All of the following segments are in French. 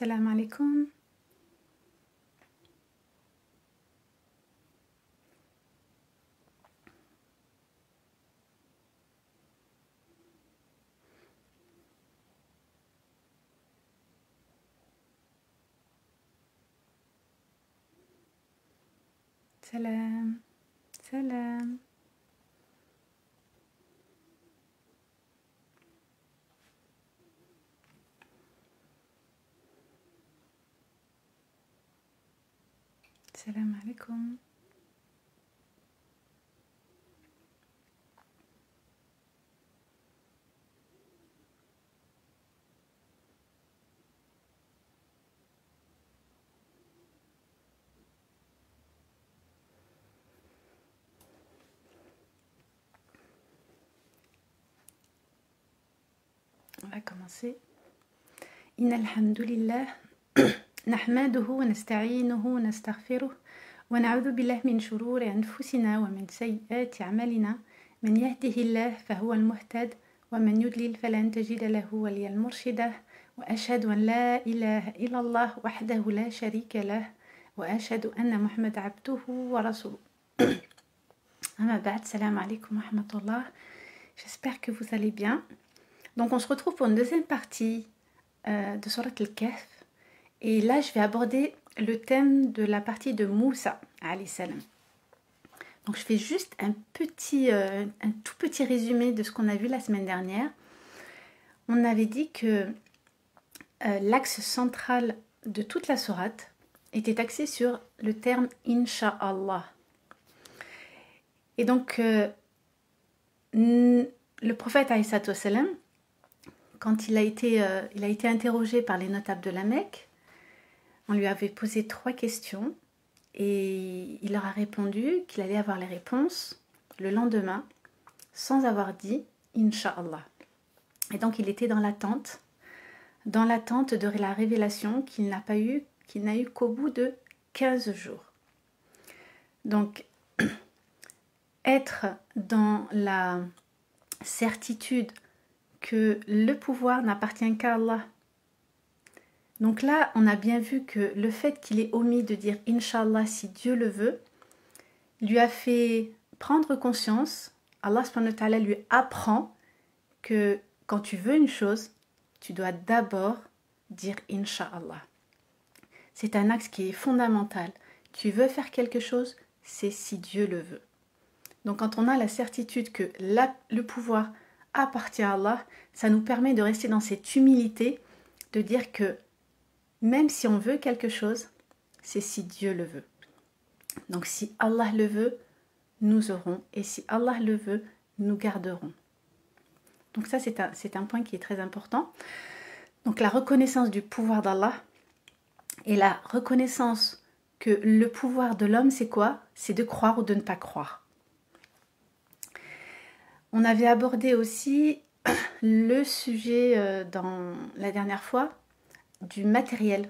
Salam alaikum. Salam. Salam. Salam alaikum. On va commencer. إن الحمد لله نحمده ونستعينه ونستغفره ونعوذ بالله من شرور أنفسنا ومن سيئات أعمالنا من يهده الله فهو المهتد ومن يضلل فلن تجد له وليا مرشدا وأشهد أن لا إله إلا الله وحده لا شريك له وأشهد أن محمد عبده ورسوله أما بعد السلام عليكم ورحمة الله. J'espère que vous allez bien. Donc on se retrouve pour une deuxième partie de Surat Al-Kahf. Et là, je vais aborder le thème de la partie de Moussa, alayhi salam. Donc je fais juste un tout petit résumé de ce qu'on a vu la semaine dernière. On avait dit que l'axe central de toute la sourate était axé sur le terme Inch'Allah. Et donc, le prophète alayhi salam, quand il a été interrogé par les notables de la Mecque, on lui avait posé 3 questions et il leur a répondu qu'il allait avoir les réponses le lendemain sans avoir dit Inch'Allah. Et donc il était dans l'attente de la révélation qu'il n'a eu qu'au bout de 15 jours. Donc être dans la certitude que le pouvoir n'appartient qu'à Allah. Donc là, on a bien vu que le fait qu'il ait omis de dire Inch'Allah si Dieu le veut, lui a fait prendre conscience, Allah subhanahu wa ta'ala lui apprend que quand tu veux une chose, tu dois d'abord dire Inch'Allah. C'est un axe qui est fondamental. Tu veux faire quelque chose, c'est si Dieu le veut. Donc quand on a la certitude que le pouvoir appartient à Allah, ça nous permet de rester dans cette humilité, de dire que même si on veut quelque chose, c'est si Dieu le veut. Donc si Allah le veut, nous aurons, et si Allah le veut, nous garderons. Donc ça c'est un point qui est très important. Donc la reconnaissance du pouvoir d'Allah et la reconnaissance que le pouvoir de l'homme c'est quoi? C'est de croire ou de ne pas croire. On avait abordé aussi le sujet dans la dernière fois du matériel,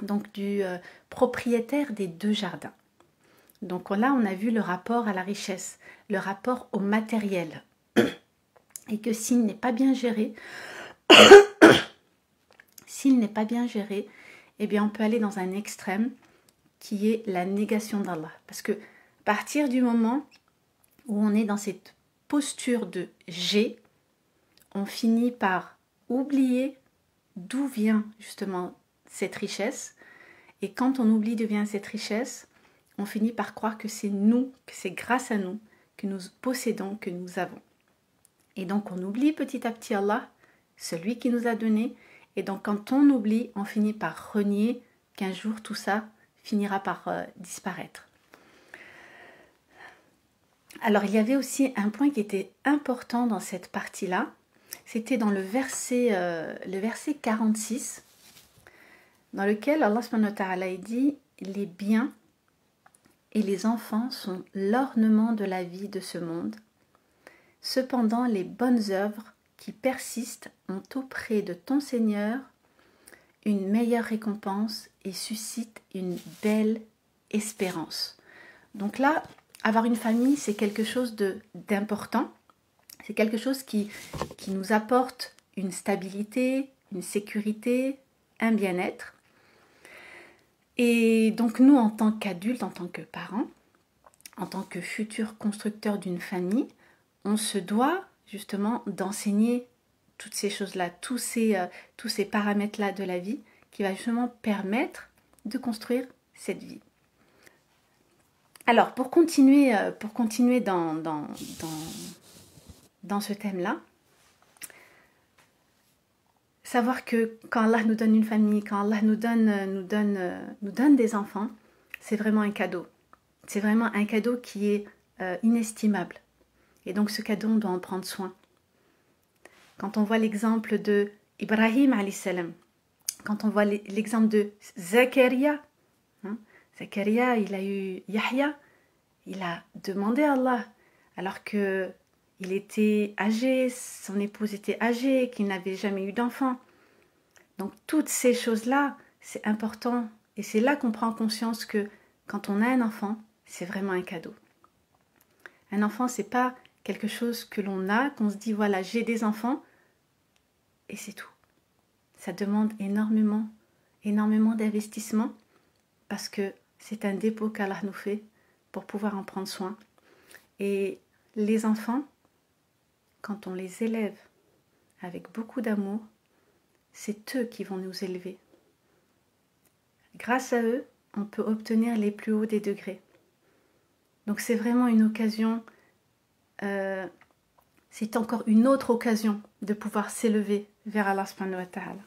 donc du propriétaire des 2 jardins. Donc là, on a vu le rapport à la richesse, le rapport au matériel. Et que s'il n'est pas bien géré, eh bien on peut aller dans un extrême qui est la négation d'Allah. Parce que à partir du moment où on est dans cette posture de j'ai, on finit par oublier d'où vient justement cette richesse. Et quand on oublie d'où vient cette richesse, on finit par croire que c'est nous, que c'est grâce à nous que nous possédons, que nous avons. Et donc on oublie petit à petit Allah, celui qui nous a donné. Et donc quand on oublie, on finit par renier qu'un jour tout ça finira par disparaître. Alors il y avait aussi un point qui était important dans cette partie-là. C'était dans le verset 46, dans lequel Allah subhanahu wa ta'ala dit « Les biens et les enfants sont l'ornement de la vie de ce monde. Cependant, les bonnes œuvres qui persistent ont auprès de ton Seigneur une meilleure récompense et suscitent une belle espérance. » Donc là, avoir une famille, c'est quelque chose d'important. C'est quelque chose qui nous apporte une stabilité, une sécurité, un bien-être. Et donc nous, en tant qu'adultes, en tant que parents, en tant que futurs constructeurs d'une famille, on se doit justement d'enseigner toutes ces choses-là, tous ces paramètres-là de la vie qui va justement permettre de construire cette vie. Alors, pour continuer dans ce thème-là, savoir que quand Allah nous donne une famille, quand Allah nous donne des enfants, c'est vraiment un cadeau. C'est vraiment un cadeau qui est inestimable. Et donc ce cadeau, on doit en prendre soin. Quand on voit l'exemple de Ibrahim alayhi salam, quand on voit l'exemple de Zakaria, Zakaria, il a eu Yahya, il a demandé à Allah, alors que il était âgé, son épouse était âgée, qu'il n'avait jamais eu d'enfant. Donc toutes ces choses-là, c'est important. Et c'est là qu'on prend conscience que quand on a un enfant, c'est vraiment un cadeau. Un enfant, c'est pas quelque chose que l'on a, qu'on se dit voilà, j'ai des enfants, et c'est tout. Ça demande énormément d'investissement, parce que c'est un dépôt qu'Allah nous fait pour pouvoir en prendre soin. Et les enfants, quand on les élève avec beaucoup d'amour, c'est eux qui vont nous élever. Grâce à eux, on peut obtenir les plus hauts des degrés. Donc c'est vraiment une occasion, c'est encore une autre occasion de pouvoir s'élever vers Allah subhanahu wa ta'ala.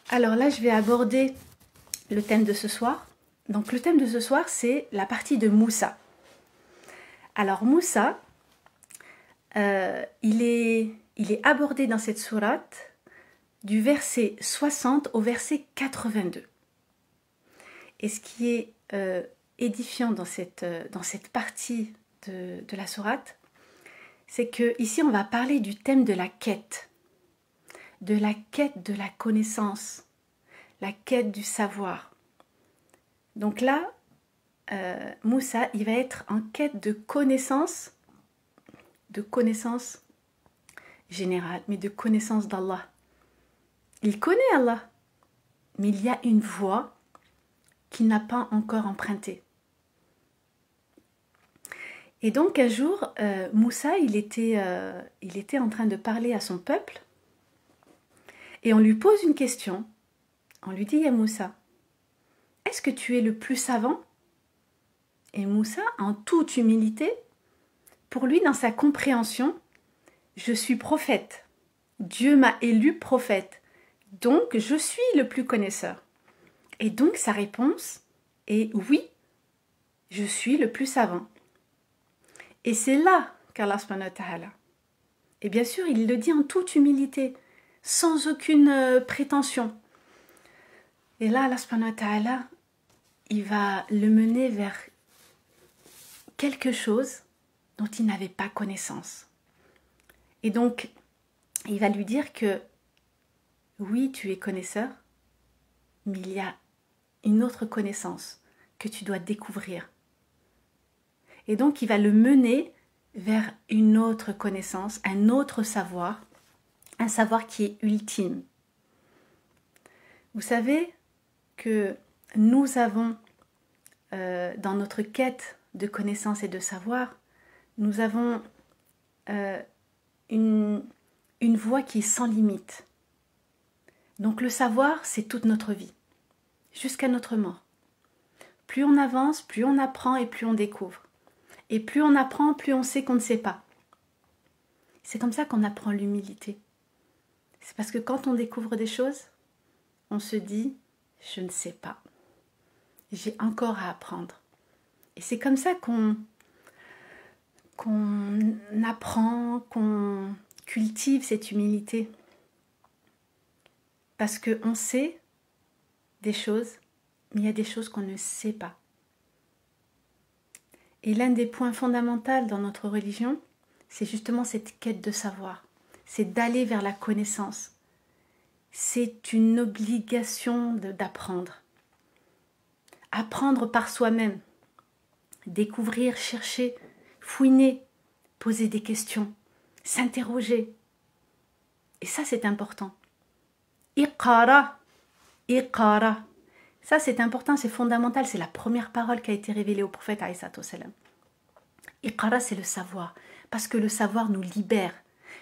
Alors là, je vais aborder le thème de ce soir. Donc le thème de ce soir, c'est la partie de Moussa. Alors Moussa, il est abordé dans cette sourate du verset 60 au verset 82. Et ce qui est édifiant dans cette partie de la sourate, c'est que ici on va parler du thème de la quête de la connaissance, la quête du savoir. Donc là, Moussa, il va être en quête de connaissance générale, mais de connaissance d'Allah. Il connaît Allah, mais il y a une voie qu'il n'a pas encore empruntée. Et donc un jour, Moussa, il était en train de parler à son peuple, et on lui pose une question. On lui dit, ya Moussa, est-ce que tu es le plus savant? Et Moussa, en toute humilité, pour lui, dans sa compréhension, je suis prophète. Dieu m'a élu prophète. Donc, je suis le plus connaisseur. Et donc, sa réponse est oui, je suis le plus savant. Et c'est là qu'Allah subhanahu wa ta'ala. Et bien sûr, il le dit en toute humilité, sans aucune prétention. Et là, Allah subhanahu wa ta'ala, il va le mener vers quelque chose dont il n'avait pas connaissance. Et donc, il va lui dire que oui, tu es connaisseur, mais il y a une autre connaissance que tu dois découvrir. Et donc, il va le mener vers une autre connaissance, un autre savoir, un savoir qui est ultime. Vous savez que nous avons, dans notre quête de connaissance et de savoir, nous avons une voie qui est sans limite. Donc le savoir, c'est toute notre vie, jusqu'à notre mort. Plus on avance, plus on apprend et plus on découvre. Et plus on apprend, plus on sait qu'on ne sait pas. C'est comme ça qu'on apprend l'humilité. C'est parce que quand on découvre des choses, on se dit « je ne sais pas, j'ai encore à apprendre ». Et c'est comme ça qu'on apprend, qu'on cultive cette humilité. Parce qu'on sait des choses, mais il y a des choses qu'on ne sait pas. Et l'un des points fondamentaux dans notre religion, c'est justement cette quête de savoir. C'est d'aller vers la connaissance. C'est une obligation d'apprendre. Apprendre par soi-même. Découvrir, chercher, fouiner, poser des questions, s'interroger. Et ça, c'est important. Iqara. Iqara. Ça, c'est important, c'est fondamental. C'est la première parole qui a été révélée au prophète alayhi salatu wassalam. Iqara, c'est le savoir. Parce que le savoir nous libère.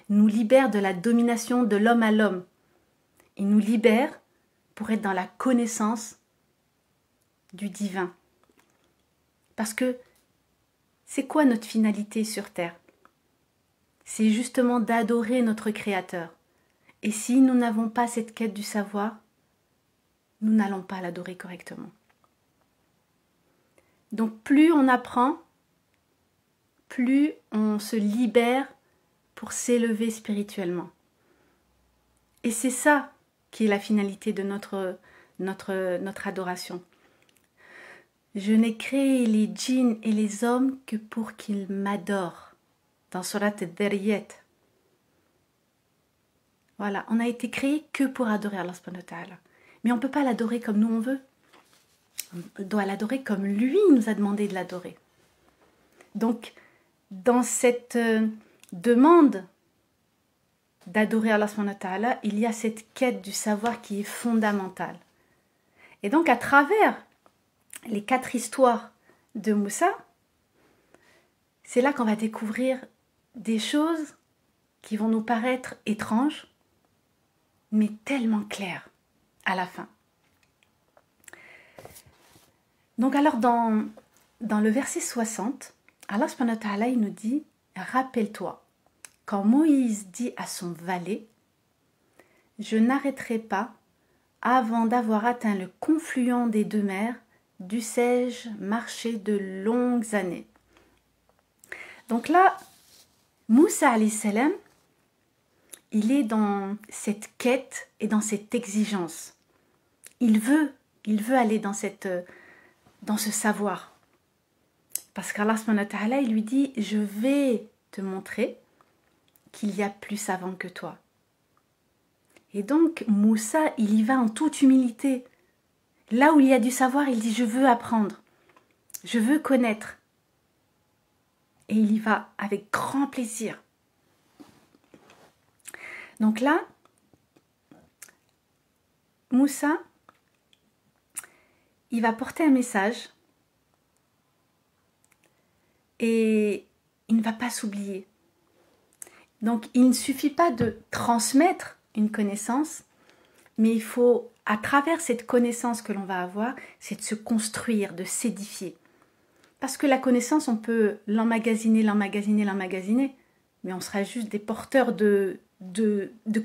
Nous libère de la domination de l'homme à l'homme. Il nous libère pour être dans la connaissance du divin. Parce que c'est quoi notre finalité sur terre? C'est justement d'adorer notre Créateur. Et si nous n'avons pas cette quête du savoir, nous n'allons pas l'adorer correctement. Donc plus on apprend, plus on se libère pour s'élever spirituellement. Et c'est ça qui est la finalité de notre adoration. Je n'ai créé les djinns et les hommes que pour qu'ils m'adorent. Dans Surat al-Dhariyat. Voilà, on a été créé que pour adorer Allah subhanahu wa ta'ala. Mais on ne peut pas l'adorer comme nous on veut. On doit l'adorer comme lui nous a demandé de l'adorer. Donc, dans cette demande d'adorer Allah subhanahu wa ta'ala, il y a cette quête du savoir qui est fondamentale. Et donc, à travers les 4 histoires de Moussa, c'est là qu'on va découvrir des choses qui vont nous paraître étranges, mais tellement claires à la fin. Donc alors dans le verset 60, Allah subhanahu wa ta'ala il nous dit « Rappelle-toi, quand Moïse dit à son valet « Je n'arrêterai pas avant d'avoir atteint le confluent des 2 mers, dussé-je marcher de longues années. » Donc là, Moussa alayhi salam, il est dans cette quête et dans cette exigence. Il veut aller dans ce savoir. Parce qu'Allah subhanahu wa ta'ala, il lui dit, je vais te montrer qu'il y a plus savant que toi. Et donc, Moussa, il y va en toute humilité. Là où il y a du savoir, il dit, je veux apprendre. Je veux connaître. Et il y va avec grand plaisir. Donc là, Moussa, il va porter un message et il ne va pas s'oublier. Donc il ne suffit pas de transmettre une connaissance, mais il faut, à travers cette connaissance que l'on va avoir, c'est de se construire, de s'édifier. Parce que la connaissance, on peut l'emmagasiner, mais on sera juste des porteurs de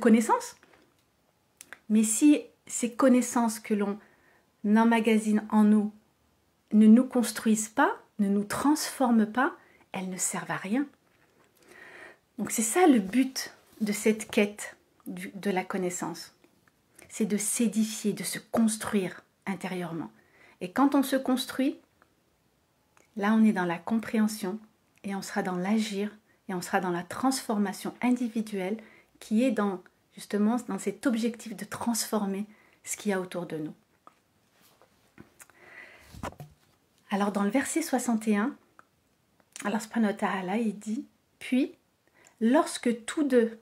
connaissances. Mais si ces connaissances que l'on emmagasine en nous ne nous construisent pas, ne nous transforment pas, elles ne servent à rien. Donc c'est ça le but de cette quête de la connaissance. C'est de s'édifier, de se construire intérieurement. Et quand on se construit, là, on est dans la compréhension et on sera dans l'agir et on sera dans la transformation individuelle qui est justement dans cet objectif de transformer ce qu'il y a autour de nous. Alors, dans le verset 61, Allah subhanahu wa ta'ala, il dit « Puis, lorsque tous 2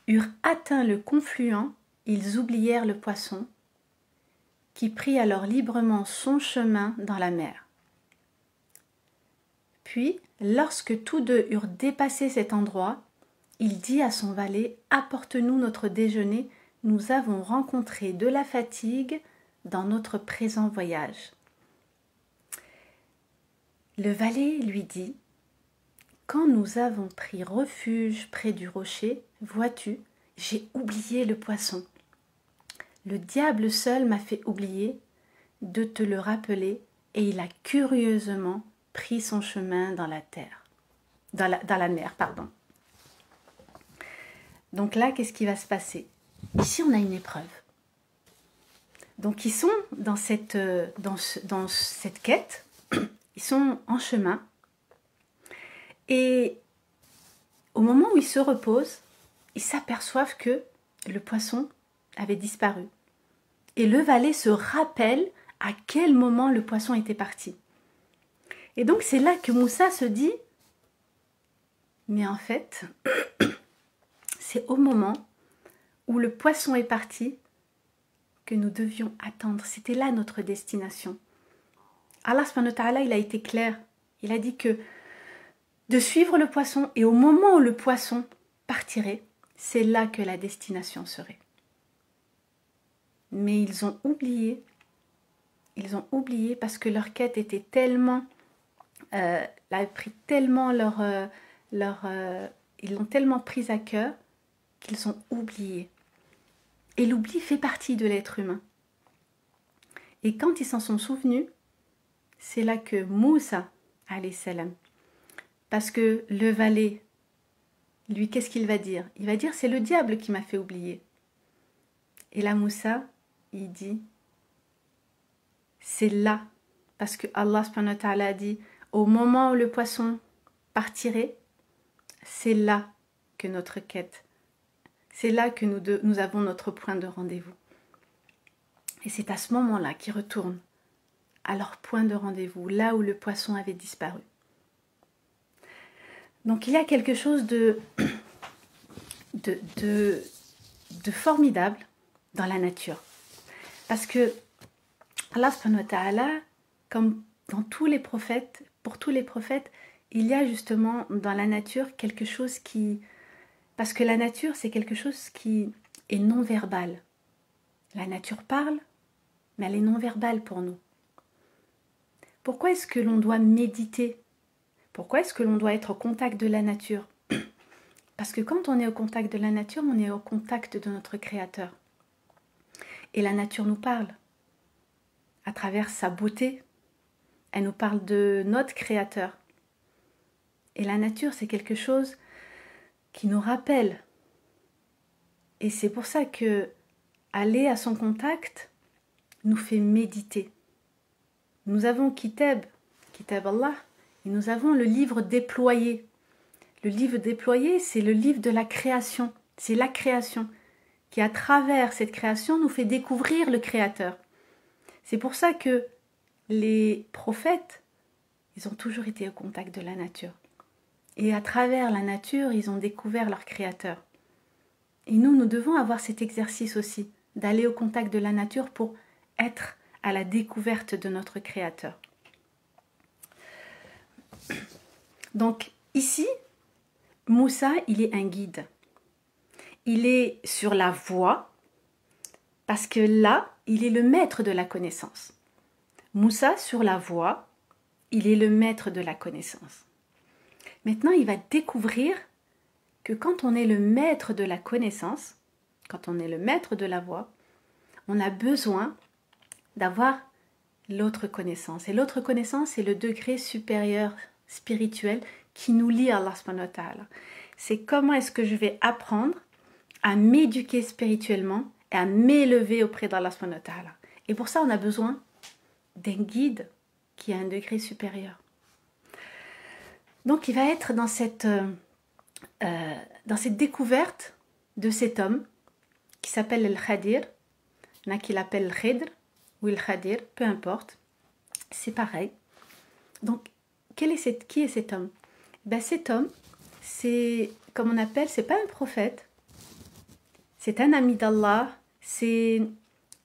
eurent atteint le confluent, ils oublièrent le poisson, qui prit alors librement son chemin dans la mer. Puis, lorsque tous 2 eurent dépassé cet endroit, il dit à son valet, « Apporte-nous notre déjeuner, nous avons rencontré de la fatigue dans notre présent voyage. » Le valet lui dit, « Quand nous avons pris refuge près du rocher, vois-tu, j'ai oublié le poisson. Le diable seul m'a fait oublier de te le rappeler et il a curieusement pris son chemin dans la terre, dans la mer, pardon. » Donc là, qu'est-ce qui va se passer? Ici, on a une épreuve. Donc, ils sont dans cette quête, ils sont en chemin. Et au moment où ils se reposent, ils s'aperçoivent que le poisson avait disparu. Et le valet se rappelle à quel moment le poisson était parti. Et donc, c'est là que Moussa se dit, mais en fait, c'est au moment où le poisson est parti que nous devions attendre. C'était là notre destination. Allah subhanahu wa ta'ala, il a été clair. Il a dit que de suivre le poisson et au moment où le poisson partirait, c'est là que la destination serait. Mais ils ont oublié parce que leur quête était tellement, a pris tellement ils l'ont tellement prise à cœur qu'ils ont oublié. Et l'oubli fait partie de l'être humain. Et quand ils s'en sont souvenus, c'est là que Moussa, alayhi salam, parce que le valet, lui, qu'est-ce qu'il va dire? Il va dire, c'est le diable qui m'a fait oublier. Et là, Moussa, il dit, c'est là, parce que Allah subhanahu wa ta'ala a dit, au moment où le poisson partirait, c'est là que notre quête, c'est là que nous avons notre point de rendez-vous. Et c'est à ce moment-là qu'ils retournent à leur point de rendez-vous, là où le poisson avait disparu. Donc il y a quelque chose de formidable dans la nature. Parce que Allah subhanahu wa ta'ala, comme dans tous les prophètes, pour tous les prophètes, il y a justement dans la nature quelque chose qui... Parce que la nature, c'est quelque chose qui est non-verbal. La nature parle, mais elle est non-verbale pour nous. Pourquoi est-ce que l'on doit méditer? Pourquoi est-ce que l'on doit être au contact de la nature? Parce que quand on est au contact de la nature, on est au contact de notre Créateur. Et la nature nous parle. À travers sa beauté, elle nous parle de notre Créateur. Et la nature, c'est quelque chose qui nous rappelle. Et c'est pour ça que aller à son contact nous fait méditer. Nous avons Kitab Allah, et nous avons le livre déployé. Le livre déployé, c'est le livre de la création. C'est la création qui, à travers cette création, nous fait découvrir le Créateur. C'est pour ça que les prophètes, ils ont toujours été au contact de la nature. Et à travers la nature, ils ont découvert leur Créateur. Et nous devons avoir cet exercice aussi, d'aller au contact de la nature pour être à la découverte de notre Créateur. Donc ici, Moussa, il est un guide. Il est sur la voie, parce que là, il est le maître de la connaissance. Moussa, sur la voie, il est le maître de la connaissance. Maintenant, il va découvrir que quand on est le maître de la connaissance, quand on est le maître de la voie, on a besoin d'avoir l'autre connaissance. Et l'autre connaissance, c'est le degré supérieur spirituel qui nous lie à Allah subhanahu wa ta'ala. C'est comment est-ce que je vais apprendre à m'éduquer spirituellement et à m'élever auprès d'Allah subhanahu wa ta'ala. Et pour ça, on a besoin d'un guide qui a un degré supérieur. Donc, il va être dans cette découverte de cet homme qui s'appelle El Khadir. Il y en a qui l'appellent El Khidr ou El Khadir, peu importe. C'est pareil. Donc, qui est cet homme? Ben, cet homme, c'est, comme on appelle, c'est pas un prophète. C'est un ami d'Allah. C'est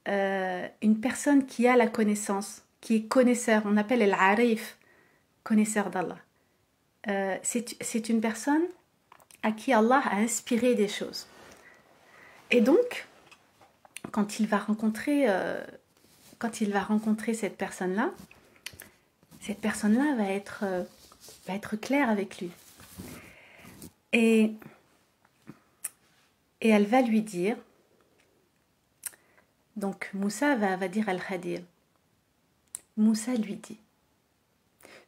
une personne qui a la connaissance, qui est connaisseur. On appelle El-Arif, connaisseur d'Allah. C'est une personne à qui Allah a inspiré des choses. Et donc, quand il va rencontrer cette personne-là va être claire avec lui. Et elle va lui dire, donc Moussa va dire à Al-Khadir, Moussa lui dit,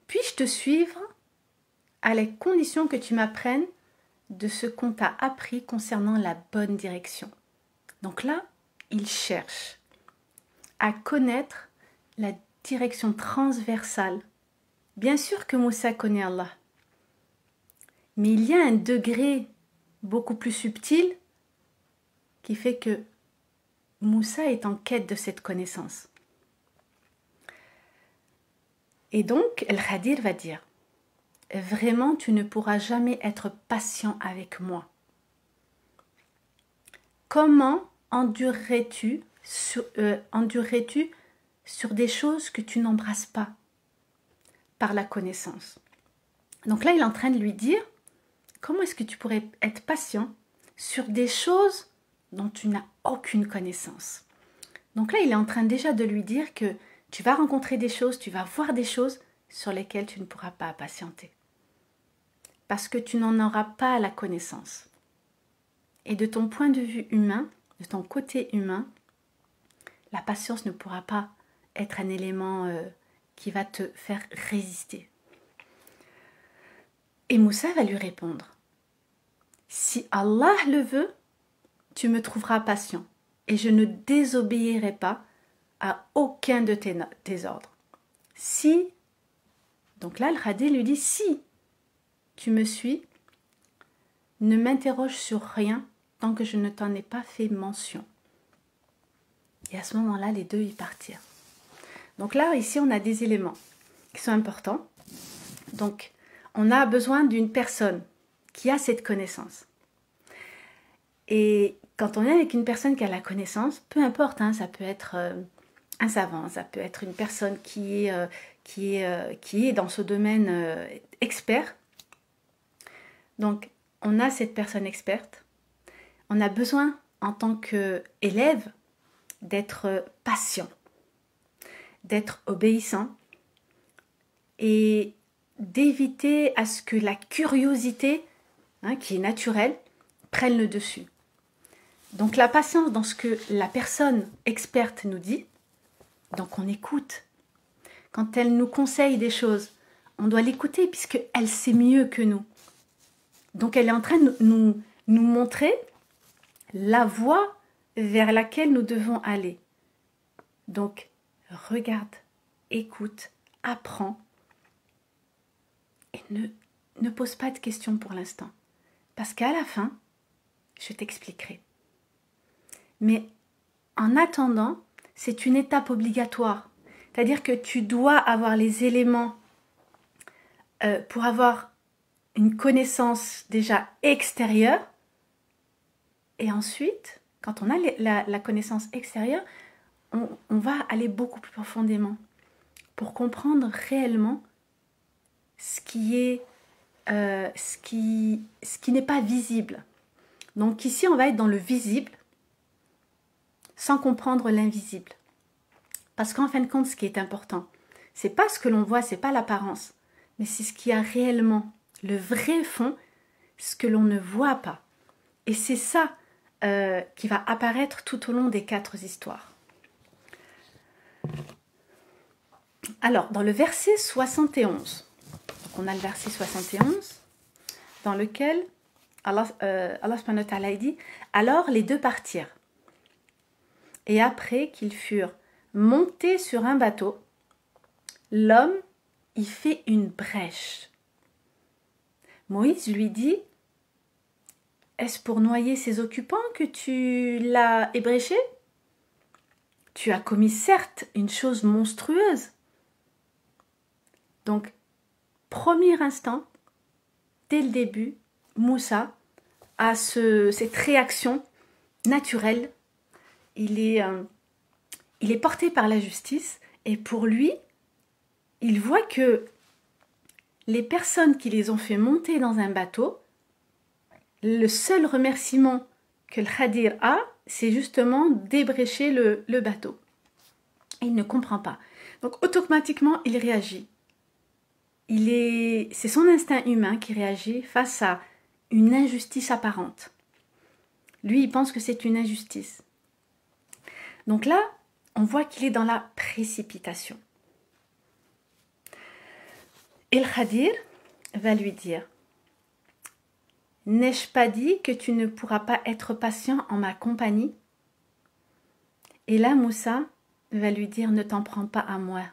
puis-je te suivre à la condition que tu m'apprennes de ce qu'on t'a appris concernant la bonne direction. Donc là, il cherche à connaître la direction transversale. Bien sûr que Moussa connaît Allah, mais il y a un degré beaucoup plus subtil qui fait que Moussa est en quête de cette connaissance. Et donc, El-Khadir va dire, vraiment, tu ne pourras jamais être patient avec moi. comment endurerais-tu sur des choses que tu n'embrasses pas par la connaissance? Donc là, il est en train de lui dire, comment est-ce que tu pourrais être patient sur des choses dont tu n'as aucune connaissance? Donc là, il est en train déjà de lui dire que tu vas rencontrer des choses, tu vas voir des choses sur lesquelles tu ne pourras pas patienter. Parce que tu n'en auras pas la connaissance. Et de ton point de vue humain, de ton côté humain, la patience ne pourra pas être un élément qui va te faire résister. Et Moussa va lui répondre, si Allah le veut, tu me trouveras patient et je ne désobéirai pas à aucun de tes ordres. Si, donc là le Khadir lui dit, si tu me suis, ne m'interroge sur rien tant que je ne t'en ai pas fait mention. Et à ce moment-là, les deux y partirent. Donc là, ici, on a des éléments qui sont importants. Donc, on a besoin d'une personne qui a cette connaissance. Et quand on est avec une personne qui a la connaissance, peu importe, hein, ça peut être un savant, ça peut être une personne qui est dans ce domaine expert. Donc, on a cette personne experte. On a besoin, en tant qu'élève, d'être patient, d'être obéissant et d'éviter à ce que la curiosité, hein, qui est naturelle, prenne le dessus. Donc la patience dans ce que la personne experte nous dit, donc on écoute. Quand elle nous conseille des choses, on doit l'écouter puisqu'elle sait mieux que nous. Donc elle est en train de nous montrer la voie vers laquelle nous devons aller. Donc regarde, écoute, apprends et ne pose pas de questions pour l'instant. Parce qu'à la fin, je t'expliquerai. Mais en attendant, c'est une étape obligatoire. C'est-à-dire que tu dois avoir les éléments pour avoir une connaissance déjà extérieure. Et ensuite, quand on a la connaissance extérieure, on va aller beaucoup plus profondément pour comprendre réellement ce qui n'est pas visible. Donc ici, on va être dans le visible sans comprendre l'invisible. Parce qu'en fin de compte, ce qui est important, c'est pas ce que l'on voit, c'est pas l'apparence, mais c'est ce qui a réellement le vrai fond, ce que l'on ne voit pas. Et c'est ça qui va apparaître tout au long des 4 histoires. Alors, dans le verset 71, donc on a le verset 71, dans lequel Allah subhanahu wa ta'ala dit « Alors les deux partirent. Et après qu'ils furent montés sur un bateau, l'homme y fait une brèche. Moïse lui dit « Est-ce pour noyer ses occupants que tu l'as ébréché? Tu as commis certes une chose monstrueuse. » Donc, premier instant, dès le début, Moussa a cette réaction naturelle. Il est porté par la justice et pour lui, il voit que les personnes qui les ont fait monter dans un bateau, le seul remerciement que le Khadir a, c'est justement d'ébrécher le bateau. Et il ne comprend pas. Donc automatiquement, il réagit. C'est son instinct humain qui réagit face à une injustice apparente. Lui, il pense que c'est une injustice. Donc là, on voit qu'il est dans la précipitation. Et le Khadir va lui dire « N'ai-je pas dit que tu ne pourras pas être patient en ma compagnie ?» Et là, Moussa va lui dire « Ne t'en prends pas à moi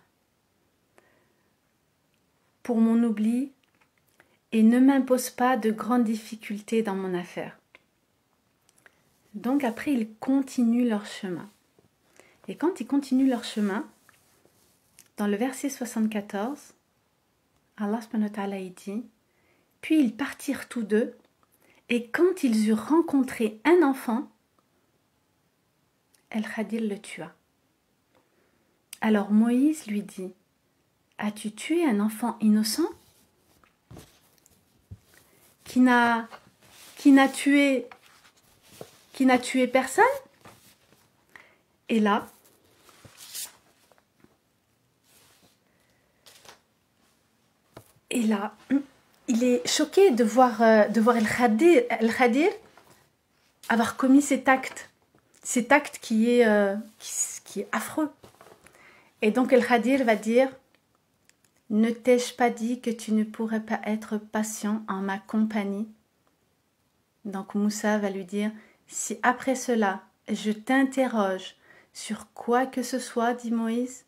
pour mon oubli et ne m'impose pas de grandes difficultés dans mon affaire. » Donc après, ils continuent leur chemin. Et quand ils continuent leur chemin, dans le verset 74, Allah subhanahu wa ta'ala dit « Puis ils partirent tous deux, et quand ils eurent rencontré un enfant, El Khadir le tua. Alors Moïse lui dit, as-tu tué un enfant innocent qui n'a tué personne? Et là, il est choqué de voir El Khadir avoir commis cet acte qui est affreux. Et donc El Khadir va dire, ne t'ai-je pas dit que tu ne pourrais pas être patient en ma compagnie? Donc Moussa va lui dire, si après cela je t'interroge sur quoi que ce soit, dit Moïse,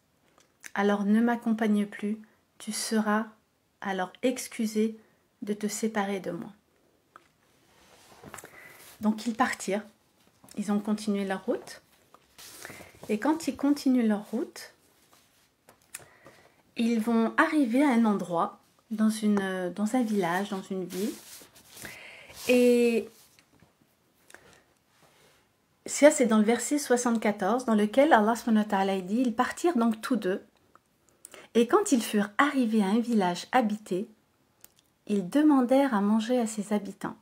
alors ne m'accompagne plus, tu seras alors excusé de te séparer de moi. Donc ils partirent, ils ont continué leur route, et quand ils continuent leur route, ils vont arriver à un endroit, dans un village, dans une ville, et ça c'est dans le verset 74, dans lequel Allah subhanahu wa ta'ala dit, ils partirent donc tous deux, et quand ils furent arrivés à un village habité, ils demandèrent à manger à ses habitants.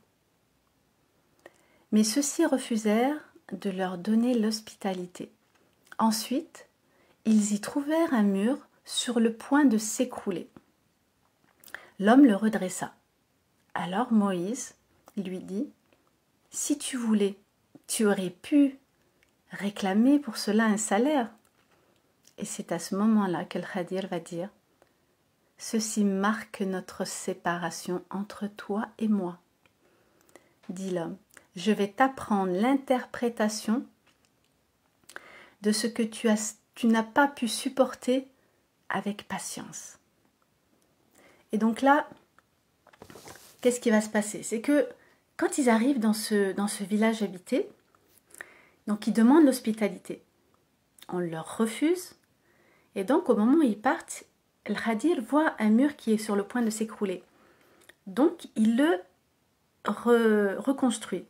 Mais ceux-ci refusèrent de leur donner l'hospitalité. Ensuite, ils y trouvèrent un mur sur le point de s'écrouler. L'homme le redressa. Alors Moïse lui dit, « Si tu voulais, tu aurais pu réclamer pour cela un salaire. » Et c'est à ce moment-là qu'El Khadir va dire, « Ceci marque notre séparation entre toi et moi. » Dit l'homme, « Je vais t'apprendre l'interprétation de ce que tu n'as pas pu supporter avec patience. » Et donc là, qu'est-ce qui va se passer? C'est que quand ils arrivent dans ce village habité, donc ils demandent l'hospitalité. On leur refuse. Et donc au moment où ils partent, El Khadir voit un mur qui est sur le point de s'écrouler. Donc il le reconstruit.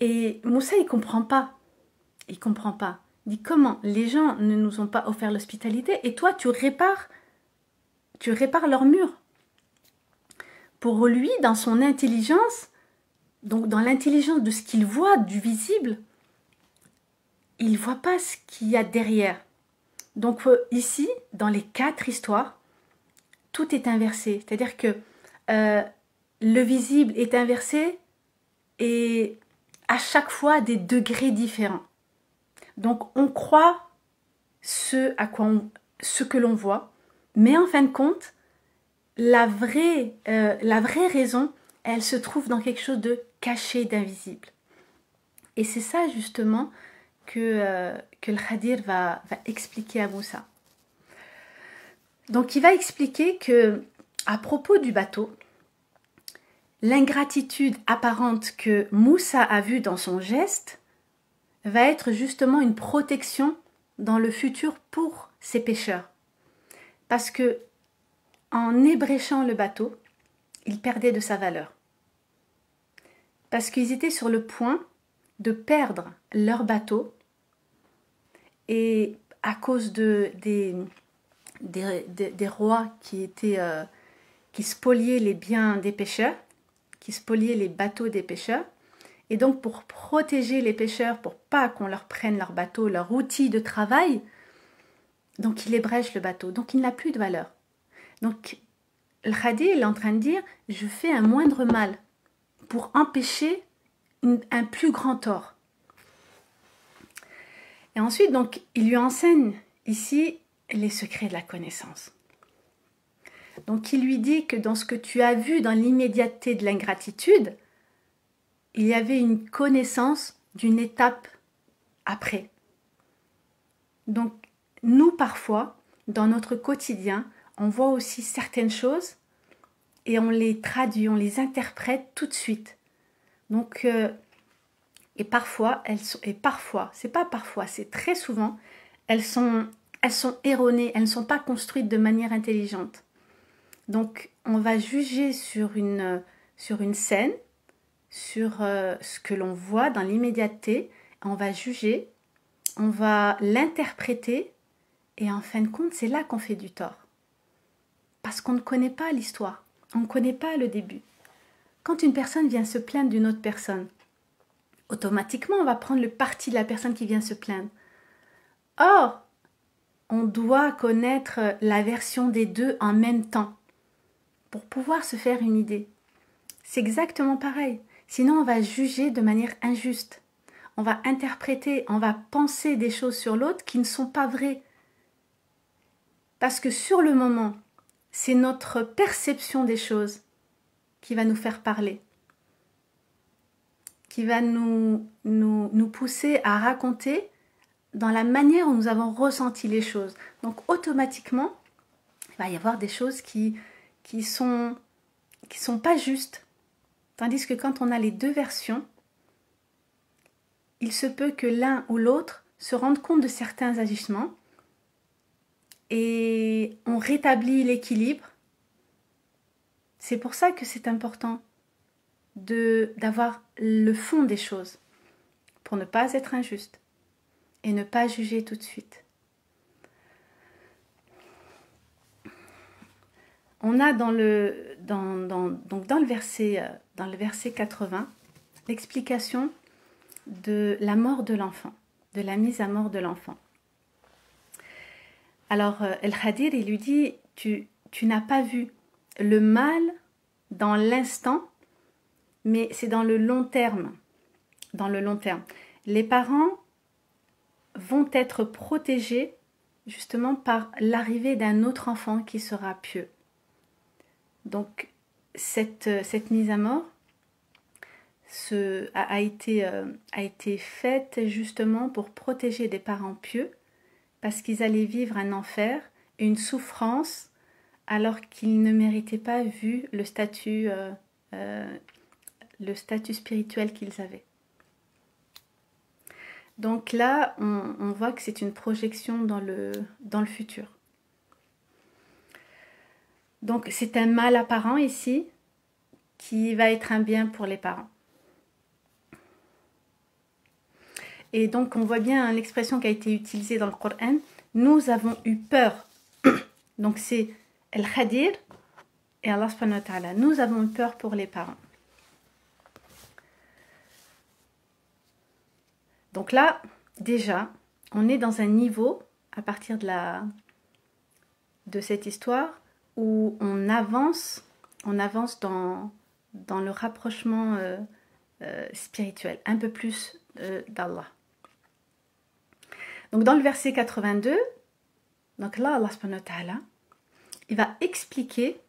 Et Moussa, il comprend pas. Il comprend pas. Il dit, comment? Les gens ne nous ont pas offert l'hospitalité et toi, tu répares leur mur. Pour lui, dans son intelligence, donc dans l'intelligence de ce qu'il voit, du visible, il ne voit pas ce qu'il y a derrière. Donc ici, dans les 4 histoires, tout est inversé. C'est-à-dire que le visible est inversé et à chaque fois à des degrés différents. Donc on croit ce que l'on voit, mais en fin de compte, la vraie raison, elle se trouve dans quelque chose de caché, d'invisible. Et c'est ça justement que le Khadir va expliquer à Moussa. Donc il va expliquer que à propos du bateau, l'ingratitude apparente que Moussa a vue dans son geste va être justement une protection dans le futur pour ces pêcheurs. Parce que en ébréchant le bateau, ils perdaient de sa valeur. Parce qu'ils étaient sur le point de perdre leur bateau et à cause des rois qui spoliaient les biens des pêcheurs, qui spoliaient les bateaux des pêcheurs. Et donc pour protéger les pêcheurs, pour pas qu'on leur prenne leur bateau, leur outil de travail, donc il ébrèche le bateau, donc il n'a plus de valeur. Donc le Khadir est en train de dire, je fais un moindre mal pour empêcher un plus grand tort. Et ensuite, donc, il lui enseigne ici les secrets de la connaissance. Donc il lui dit que dans ce que tu as vu dans l'immédiateté de l'ingratitude, il y avait une connaissance d'une étape après. Donc nous, parfois, dans notre quotidien, on voit aussi certaines choses et on les traduit, on les interprète tout de suite. Donc, et parfois, c'est pas parfois, c'est très souvent, elles sont erronées, elles ne sont pas construites de manière intelligente. Donc, on va juger sur une scène, sur ce que l'on voit dans l'immédiateté, on va juger, on va l'interpréter, et en fin de compte, c'est là qu'on fait du tort. Parce qu'on ne connaît pas l'histoire, on ne connaît pas le début. Quand une personne vient se plaindre d'une autre personne, automatiquement, on va prendre le parti de la personne qui vient se plaindre. Or, on doit connaître la version des deux en même temps pour pouvoir se faire une idée. C'est exactement pareil. Sinon, on va juger de manière injuste. On va interpréter, on va penser des choses sur l'autre qui ne sont pas vraies. Parce que sur le moment, c'est notre perception des choses qui va nous faire parler, qui va nous pousser à raconter dans la manière où nous avons ressenti les choses. Donc automatiquement, il va y avoir des choses qui sont pas justes. Tandis que quand on a les deux versions, il se peut que l'un ou l'autre se rende compte de certains agissements et on rétablit l'équilibre. C'est pour ça que c'est important d'avoir le fond des choses pour ne pas être injuste et ne pas juger tout de suite. On a dans le verset 80 l'explication de la mort de l'enfant, de la mise à mort de l'enfant. Alors, El-Khadir, il lui dit, tu n'as pas vu le mal dans l'instant, mais c'est dans le long terme. Dans le long terme. Les parents vont être protégés justement par l'arrivée d'un autre enfant qui sera pieux. Donc, cette mise à mort a été faite justement pour protéger des parents pieux parce qu'ils allaient vivre un enfer, une souffrance, alors qu'ils ne méritaient pas vu le statut spirituel qu'ils avaient. Donc là, on voit que c'est une projection dans le futur. Donc c'est un mal apparent ici qui va être un bien pour les parents. Et donc on voit bien l'expression qui a été utilisée dans le Coran, nous avons eu peur. Donc c'est Al-Khadir et Allah subhanahu wa ta'ala. Nous avons eu peur pour les parents. Donc là, déjà, on est dans un niveau, à partir de cette histoire, où on avance dans le rapprochement spirituel, un peu plus d'Allah. Donc dans le verset 82, donc là, Allah subhanahu wa ta'ala, il va expliquer,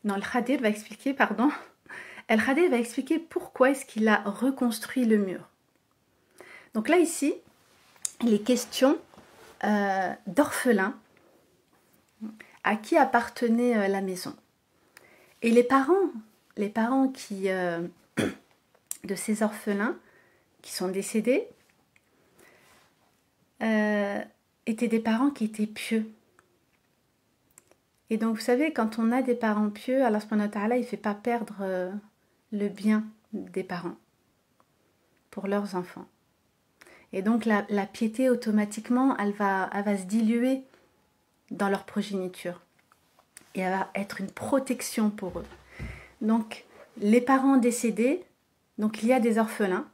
non, Al-Khadir va expliquer, pardon, Al-Khadir va expliquer pourquoi est-ce qu'il a reconstruit le mur. Donc là, ici, il est question d'orphelins à qui appartenait la maison. Et les parents qui, de ces orphelins qui sont décédés étaient des parents qui étaient pieux. Et donc, vous savez, quand on a des parents pieux, Allah subhanahu wa ta'ala, il ne fait pas perdre le bien des parents pour leurs enfants. Et donc, la piété, automatiquement, elle va se diluer dans leur progéniture. Et elle va être une protection pour eux. Donc, les parents décédés, donc il y a des orphelins.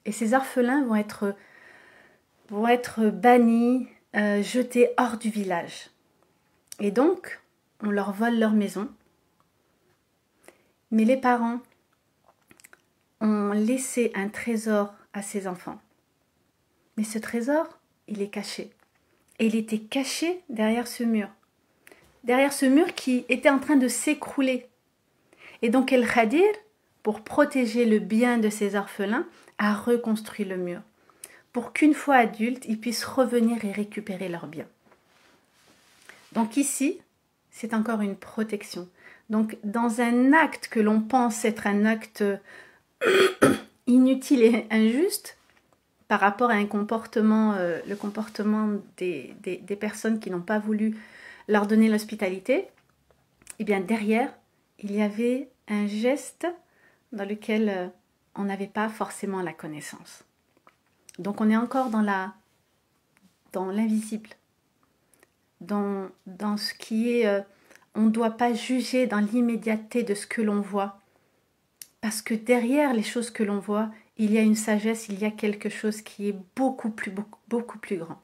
Et ces orphelins vont être bannis, jetés hors du village. Et donc, on leur vole leur maison. Mais les parents ont laissé un trésor à ces enfants. Mais ce trésor, il est caché. Et il était caché derrière ce mur. Derrière ce mur qui était en train de s'écrouler. Et donc El-Khadir, pour protéger le bien de ces orphelins, a reconstruit le mur. Pour qu'une fois adultes, ils puissent revenir et récupérer leurs biens. Donc ici, c'est encore une protection. Donc dans un acte que l'on pense être un acte inutile et injuste, par rapport à un comportement, le comportement des personnes qui n'ont pas voulu leur donner l'hospitalité, eh bien derrière, il y avait un geste dans lequel on n'avait pas forcément la connaissance. Donc on est encore dans l'invisible, dans ce qui est... on ne doit pas juger dans l'immédiateté de ce que l'on voit. Parce que derrière les choses que l'on voit, il y a une sagesse, il y a quelque chose qui est beaucoup plus grand.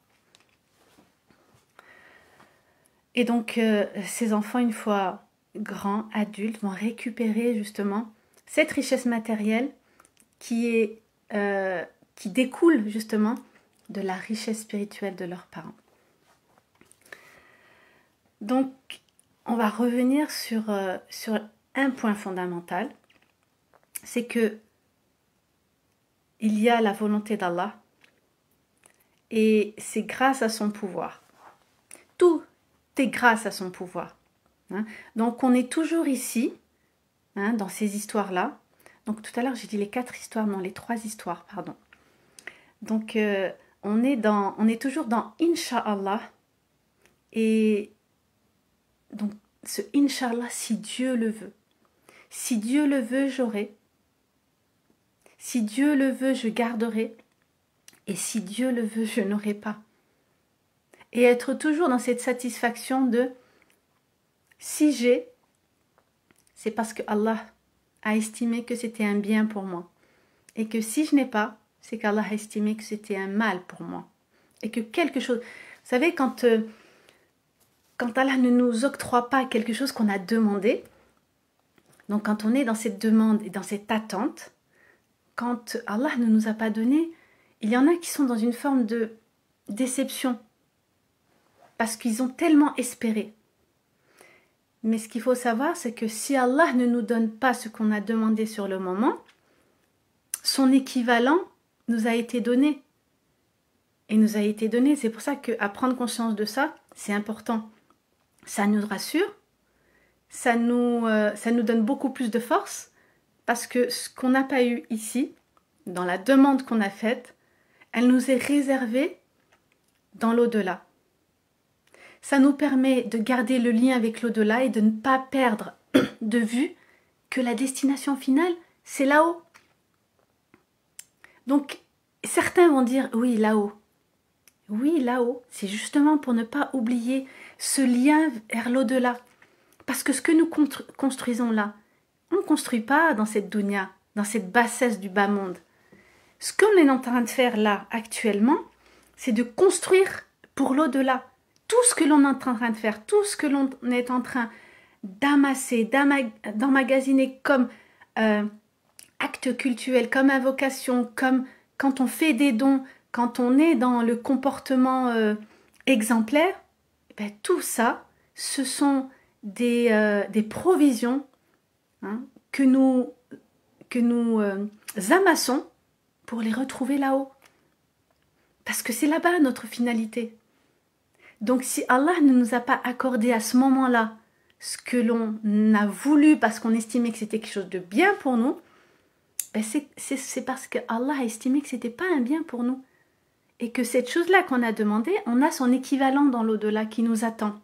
Et donc, ces enfants, une fois grands, adultes, vont récupérer justement cette richesse matérielle qui découle justement de la richesse spirituelle de leurs parents. Donc, on va revenir sur un point fondamental, c'est que il y a la volonté d'Allah et c'est grâce à son pouvoir. Tout est grâce à son pouvoir. Hein. Donc, on est toujours ici, hein, dans ces histoires-là. Donc, tout à l'heure, j'ai dit les 4 histoires, non, les 3 histoires, pardon. Donc, on est toujours dans Inch'Allah. Et donc, ce Inch'Allah, si Dieu le veut. Si Dieu le veut, j'aurai. Si Dieu le veut, je garderai. Et si Dieu le veut, je n'aurai pas. Et être toujours dans cette satisfaction de si j'ai, c'est parce que Allah a estimé que c'était un bien pour moi. Et que si je n'ai pas, c'est qu'Allah a estimé que c'était un mal pour moi. Et que quelque chose... Vous savez, quand Allah ne nous octroie pas quelque chose qu'on a demandé, donc quand on est dans cette demande et dans cette attente, quand Allah ne nous a pas donné, il y en a qui sont dans une forme de déception. Parce qu'ils ont tellement espéré. Mais ce qu'il faut savoir, c'est que si Allah ne nous donne pas ce qu'on a demandé sur le moment, son équivalent nous a été donné. Et nous a été donné. C'est pour ça qu'à prendre conscience de ça, c'est important. Ça nous rassure, ça nous donne beaucoup plus de force, parce que ce qu'on n'a pas eu ici, dans la demande qu'on a faite, elle nous est réservée dans l'au-delà. Ça nous permet de garder le lien avec l'au-delà et de ne pas perdre de vue que la destination finale, c'est là-haut. Donc, certains vont dire, oui, là-haut. Oui, là-haut, c'est justement pour ne pas oublier ce lien vers l'au-delà. Parce que ce que nous construisons là, on ne construit pas dans cette dunya, dans cette bassesse du bas monde. Ce qu'on est en train de faire là, actuellement, c'est de construire pour l'au-delà. Tout ce que l'on est en train de faire, tout ce que l'on est en train d'amasser, d'emmagasiner comme acte cultuel, comme invocation, comme quand on fait des dons, quand on est dans le comportement exemplaire, ben, tout ça, ce sont des provisions, hein, que nous amassons pour les retrouver là-haut. Parce que c'est là-bas notre finalité. Donc si Allah ne nous a pas accordé à ce moment-là ce que l'on a voulu parce qu'on estimait que c'était quelque chose de bien pour nous, ben c'est parce que Allah a estimé que ce n'était pas un bien pour nous. Et que cette chose-là qu'on a demandé, on a son équivalent dans l'au-delà qui nous attend.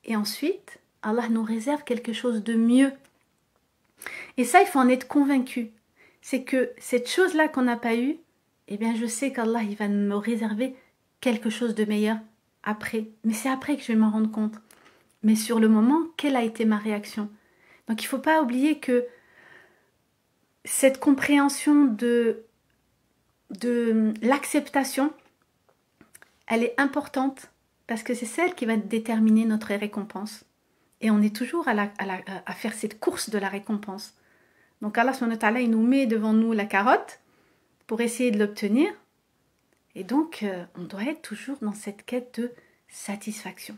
Et ensuite, Allah nous réserve quelque chose de mieux. Et ça, il faut en être convaincu. C'est que cette chose-là qu'on n'a pas eue, eh bien je sais qu'Allah il va me réserver quelque chose de meilleur après. Mais c'est après que je vais m'en rendre compte. Mais sur le moment, quelle a été ma réaction? Donc il ne faut pas oublier que cette compréhension de l'acceptation, elle est importante parce que c'est celle qui va déterminer notre récompense. Et on est toujours à faire cette course de la récompense. Donc Allah subhanahu wa ta'ala, il nous met devant nous la carotte pour essayer de l'obtenir. Et donc, on doit être toujours dans cette quête de satisfaction.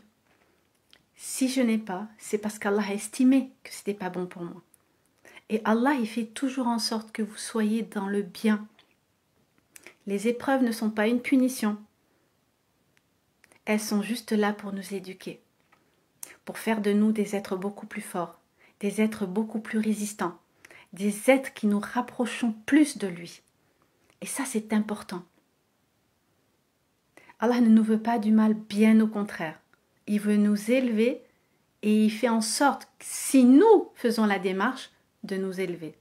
Si je n'ai pas, c'est parce qu'Allah a estimé que ce n'était pas bon pour moi. Et Allah, il fait toujours en sorte que vous soyez dans le bien. Les épreuves ne sont pas une punition. Elles sont juste là pour nous éduquer, pour faire de nous des êtres beaucoup plus forts, des êtres beaucoup plus résistants, des êtres qui nous rapprochons plus de lui. Et ça, c'est important. Allah ne nous veut pas du mal, bien au contraire. Il veut nous élever et il fait en sorte, si nous faisons la démarche, de nous élever.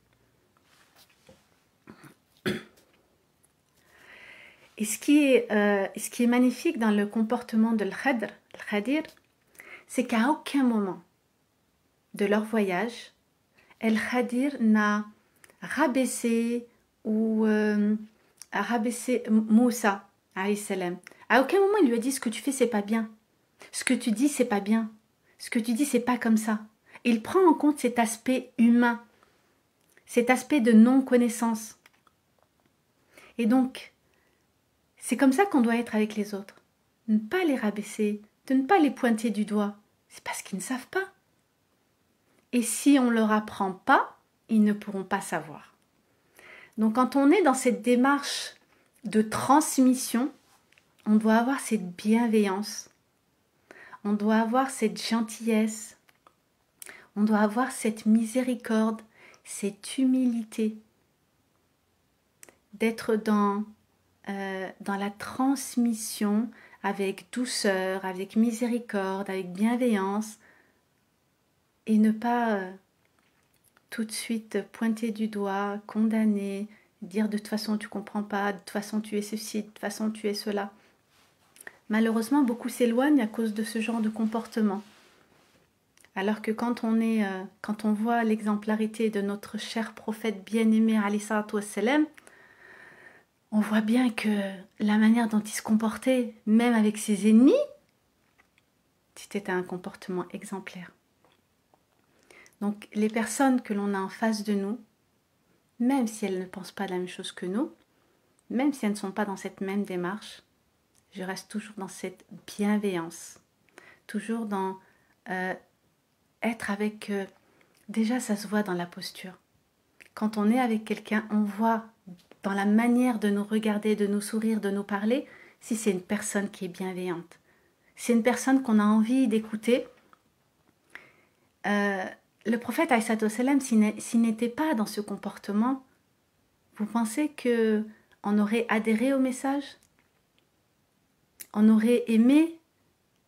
Et ce qui est magnifique dans le comportement de Al-Khadir, c'est qu'à aucun moment de leur voyage, Al-Khadir n'a rabaissé ou a rabaissé Moussa, alayhi salam. À aucun moment il lui a dit ce que tu fais c'est pas bien, ce que tu dis c'est pas bien, ce que tu dis c'est pas comme ça. Il prend en compte cet aspect humain, cet aspect de non-connaissance. Et donc, c'est comme ça qu'on doit être avec les autres. Ne pas les rabaisser, de ne pas les pointer du doigt. C'est parce qu'ils ne savent pas. Et si on ne leur apprend pas, ils ne pourront pas savoir. Donc quand on est dans cette démarche de transmission, on doit avoir cette bienveillance, on doit avoir cette gentillesse, on doit avoir cette miséricorde, cette humilité, d'être dans la transmission avec douceur, avec miséricorde, avec bienveillance, et ne pas tout de suite pointer du doigt, condamner, dire de toute façon tu comprends pas, de toute façon tu es ceci, de toute façon tu es cela. Malheureusement, beaucoup s'éloignent à cause de ce genre de comportement. Alors que quand on voit l'exemplarité de notre cher prophète bien-aimé, alayhi salatu wassalam, on voit bien que la manière dont il se comportait, même avec ses ennemis, c'était un comportement exemplaire. Donc les personnes que l'on a en face de nous, même si elles ne pensent pas la même chose que nous, même si elles ne sont pas dans cette même démarche, je reste toujours dans cette bienveillance, toujours dans être avec... déjà ça se voit dans la posture. Quand on est avec quelqu'un, on voit dans la manière de nous regarder, de nous sourire, de nous parler, si c'est une personne qui est bienveillante. C'est une personne qu'on a envie d'écouter. Le prophète alayhi salatu wassalam, s'il n'était pas dans ce comportement, vous pensez qu'on aurait adhéré au message? On aurait aimé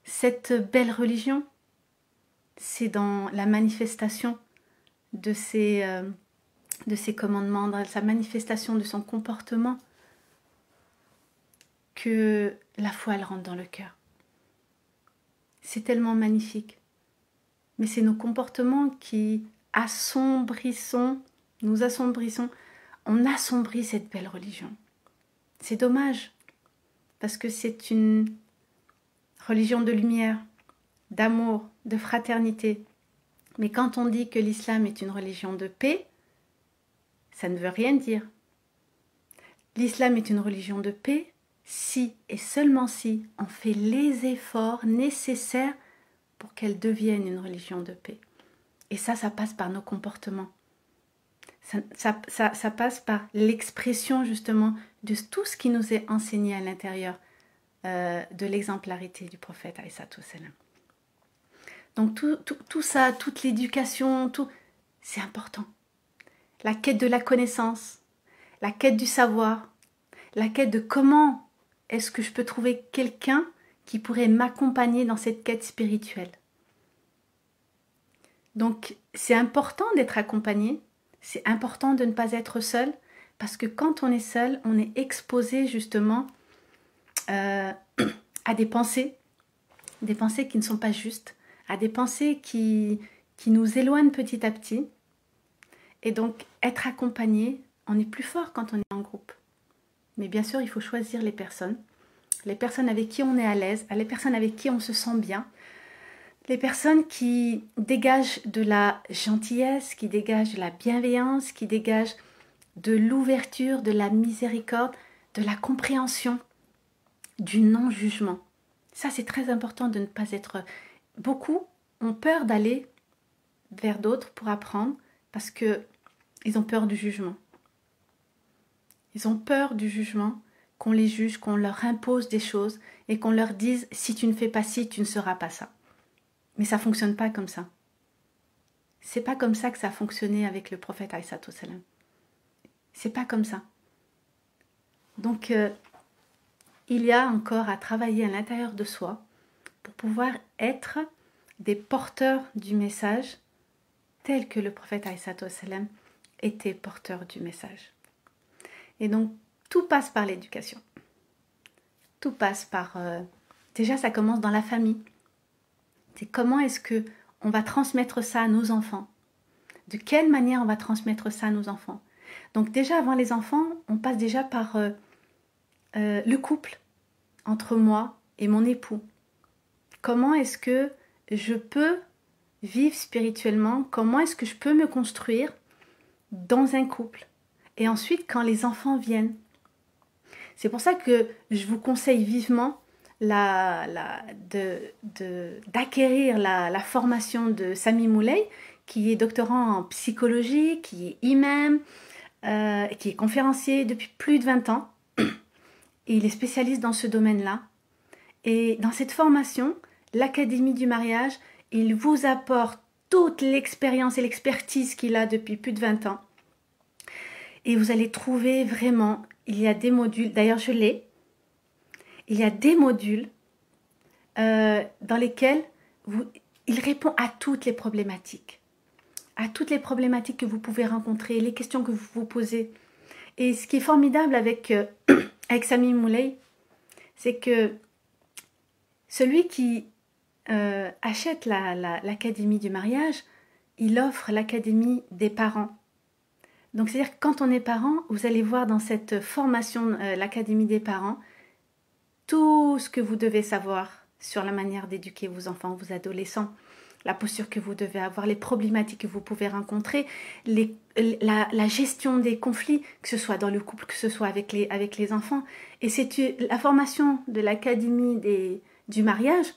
cette belle religion? C'est dans la manifestation de ses commandements, dans sa manifestation de son comportement, que la foi elle rentre dans le cœur. C'est tellement magnifique. Mais c'est nos comportements qui nous assombrissons, on assombrit cette belle religion. C'est dommage, parce que c'est une religion de lumière, d'amour, de fraternité. Mais quand on dit que l'islam est une religion de paix, ça ne veut rien dire. L'islam est une religion de paix si et seulement si on fait les efforts nécessaires pour qu'elle devienne une religion de paix. Et ça passe par nos comportements. Ça passe par l'expression justement de tout ce qui nous est enseigné à l'intérieur de l'exemplarité du prophète alayhi salatu wassalam. Donc tout ça, toute l'éducation, c'est important. La quête de la connaissance, la quête du savoir, la quête de comment est-ce que je peux trouver quelqu'un qui pourrait m'accompagner dans cette quête spirituelle. Donc c'est important d'être accompagné, c'est important de ne pas être seul, parce que quand on est seul, on est exposé justement à des pensées qui ne sont pas justes, à des pensées qui nous éloignent petit à petit. Et donc être accompagné, on est plus fort quand on est en groupe. Mais bien sûr, il faut choisir les personnes avec qui on est à l'aise, les personnes avec qui on se sent bien, les personnes qui dégagent de la gentillesse, qui dégagent de la bienveillance, qui dégagent de l'ouverture, de la miséricorde, de la compréhension, du non-jugement. Ça, c'est très important de ne pas être... Beaucoup ont peur d'aller vers d'autres pour apprendre parce qu'ils ont peur du jugement. Ils ont peur du jugement, qu'on les juge, qu'on leur impose des choses et qu'on leur dise « si tu ne fais pas ci, tu ne seras pas ça ». Mais ça ne fonctionne pas comme ça. C'est pas comme ça que ça a fonctionné avec le prophète alayhi salatu wassalam. C'est pas comme ça. Donc, il y a encore à travailler à l'intérieur de soi pour pouvoir être des porteurs du message tel que le prophète alayhi salatu wassalam était porteur du message. Et donc, tout passe par l'éducation. tout passe par... déjà, ça commence dans la famille. C'est comment est-ce que on va transmettre ça à nos enfants? De quelle manière on va transmettre ça à nos enfants? Donc déjà, avant les enfants, on passe déjà par le couple entre moi et mon époux. Comment est-ce que je peux vivre spirituellement? Comment est-ce que je peux me construire dans un couple? Et ensuite, quand les enfants viennent. C'est pour ça que je vous conseille vivement d'acquérir la formation de Sami Moulay, qui est doctorant en psychologie, qui est imam, qui est conférencier depuis plus de 20 ans. Et il est spécialiste dans ce domaine-là. Et dans cette formation, l'Académie du mariage, il vous apporte toute l'expérience et l'expertise qu'il a depuis plus de 20 ans. Et vous allez trouver vraiment, il y a des modules, d'ailleurs je l'ai, il y a des modules dans lesquels il répond à toutes les problématiques. À toutes les problématiques que vous pouvez rencontrer, les questions que vous vous posez. Et ce qui est formidable avec Sami Moulay, c'est que celui qui achète l'Académie du mariage, il offre l'Académie des parents. Donc c'est-à-dire que quand on est parent, vous allez voir dans cette formation, l'Académie des parents, tout ce que vous devez savoir sur la manière d'éduquer vos enfants, vos adolescents, la posture que vous devez avoir, les problématiques que vous pouvez rencontrer, la gestion des conflits, que ce soit dans le couple, que ce soit avec les enfants. Et c'est la formation de l'Académie du mariage,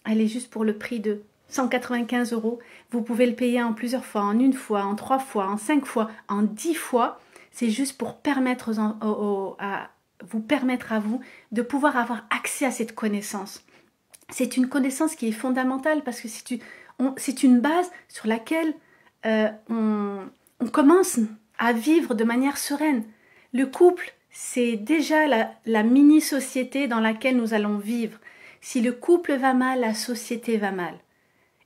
elle est juste pour le prix de 195 €. Vous pouvez le payer en plusieurs fois, en 1 fois, en 3 fois, en 5 fois, en 10 fois. C'est juste pour vous permettre à vous de pouvoir avoir accès à cette connaissance. C'est une connaissance qui est fondamentale parce que c'est une base sur laquelle on commence à vivre de manière sereine. Le couple, c'est déjà la mini-société dans laquelle nous allons vivre. Si le couple va mal, la société va mal.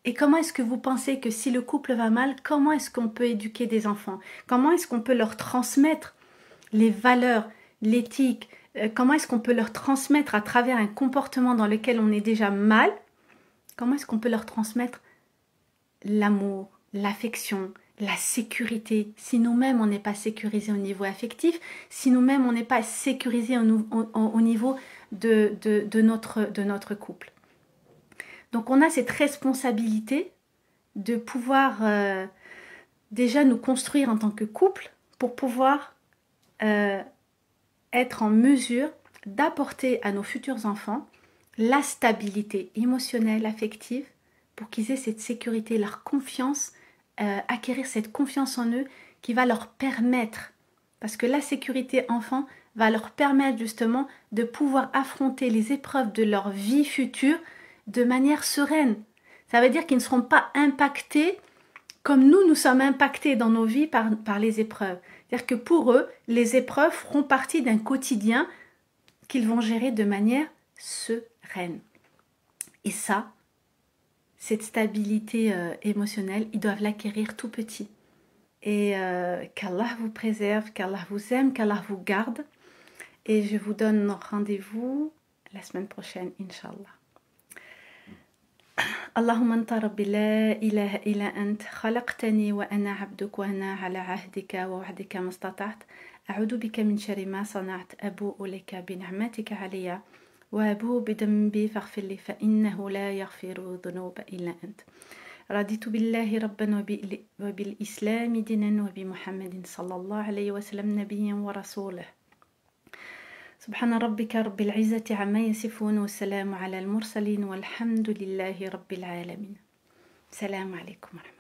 Et comment est-ce que vous pensez que si le couple va mal, comment est-ce qu'on peut éduquer des enfants? Comment est-ce qu'on peut leur transmettre les valeurs, l'éthique? Comment est-ce qu'on peut leur transmettre à travers un comportement dans lequel on est déjà mal? Comment est-ce qu'on peut leur transmettre l'amour, l'affection, la sécurité, si nous-mêmes on n'est pas sécurisé au niveau affectif, si nous-mêmes on n'est pas sécurisé au niveau de notre couple. Donc on a cette responsabilité de pouvoir déjà nous construire en tant que couple pour pouvoir être en mesure d'apporter à nos futurs enfants la stabilité émotionnelle, affective, pour qu'ils aient cette sécurité, leur confiance, acquérir cette confiance en eux qui va leur permettre, parce que la sécurité enfant va leur permettre justement de pouvoir affronter les épreuves de leur vie future de manière sereine. Ça veut dire qu'ils ne seront pas impactés comme nous sommes impactés dans nos vies par les épreuves. C'est-à-dire que pour eux, les épreuves feront partie d'un quotidien qu'ils vont gérer de manière sereine. Et ça, cette stabilité émotionnelle, ils doivent l'acquérir tout petit. Et qu'Allah vous préserve, qu'Allah vous aime, qu'Allah vous garde. Et je vous donne rendez-vous la semaine prochaine, Inch'Allah. اللهم أنت ربي لا إله إلا أنت خلقتني وأنا عبدك وأنا على عهدك ووعدك ما استطعت أعوذ بك من شر ما صنعت أبوء لك بنعمتك علي وأبوء بذنبي فاغفر لي فإنه لا يغفر الذنوب إلا أنت رضيت بالله ربا وبالإسلام دينا وبمحمد صلى الله عليه وسلم نبيا ورسوله سبحان ربك رب العزة عما يصفون والسلام على المرسلين والحمد لله رب العالمين. السلام عليكم ورحمة الله.